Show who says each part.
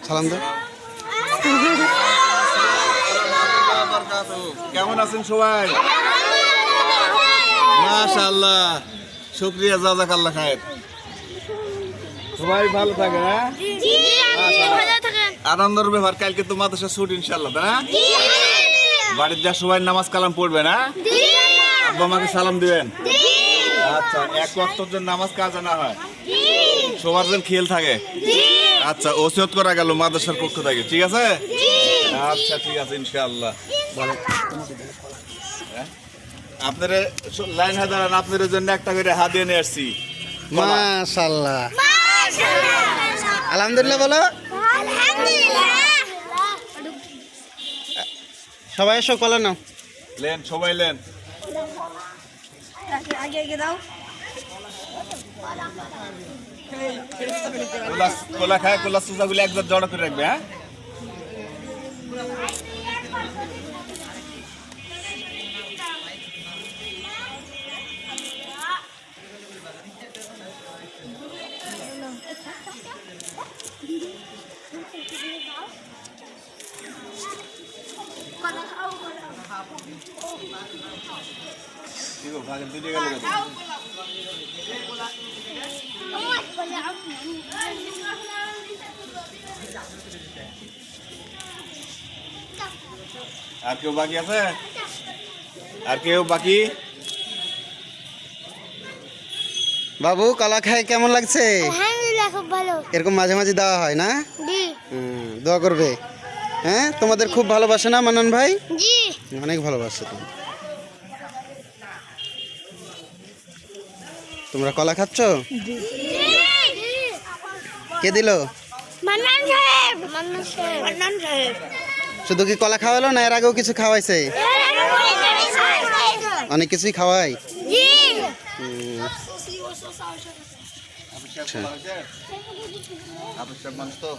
Speaker 1: সালাম দে।
Speaker 2: কেমন আছেন সবাই? মাশাআল্লাহ, শুকরিয়া, জাযাকাল্লাহ খায়ের। সবাই ভালো থাকে না? আনন্দের ব্যাপার, কালকে তো মাদ্রাসা ছুটি ইনশাআল্লাহ, তাই না? বাড়ির যা সবাই নামাজ কালাম পড়বে না? আব্বা আমাকে সালাম দিবেন। আচ্ছা, এক ওয়াক্তের জন্য নামাজ কাজা না হয়, সবার যেন খেয়াল থাকে। আচ্ছা, ওসিয়ত করা গেল মাদ্রাসার পক্ষ থেকে, ঠিক আছে? আচ্ছা, ঠিক আছে ইনশাআল্লাহ। আপনারা লাইন হাজারান, আপনাদের জন্য একটা করে হাদিয়া নিয়ে আসছি।
Speaker 1: মাশাআল্লাহ, আলহামদুলিল্লাহ বলো। সবাই এসো, কলা নাও।
Speaker 2: লেন, সবাই লেন। কোলা খায়, কোলা সুজাগুলি একবার জড়ো করে রাখবে। হ্যাঁ, ঠিক আছে, ভাগের দুটো গেল। আর কেউ বাকি আছে? আর কেউ বাকি?
Speaker 1: বাবু, কলা খায় কেমন লাগছে?
Speaker 3: আলহামদুলিল্লাহ, খুব ভালো।
Speaker 1: এরকম মাঝে মাঝে দেওয়া হয় না?
Speaker 3: জি
Speaker 1: দোয়া করবে। হ্যাঁ, তোমাদের খুব ভালোবাসে না মান্নান ভাই?
Speaker 3: জি
Speaker 1: অনেক ভালোবাসে তুমি। তোমরা কলা খাচ্ছ? কে দিল?
Speaker 3: মান্নান সাহেব। মান্নান সাহেব।
Speaker 1: শুধু কি কলা খাওয়ালো না এর আগেও কিছু খাওয়াইছে? অনেক কিছুই খাওয়াই।
Speaker 3: জি
Speaker 2: মানুষ তো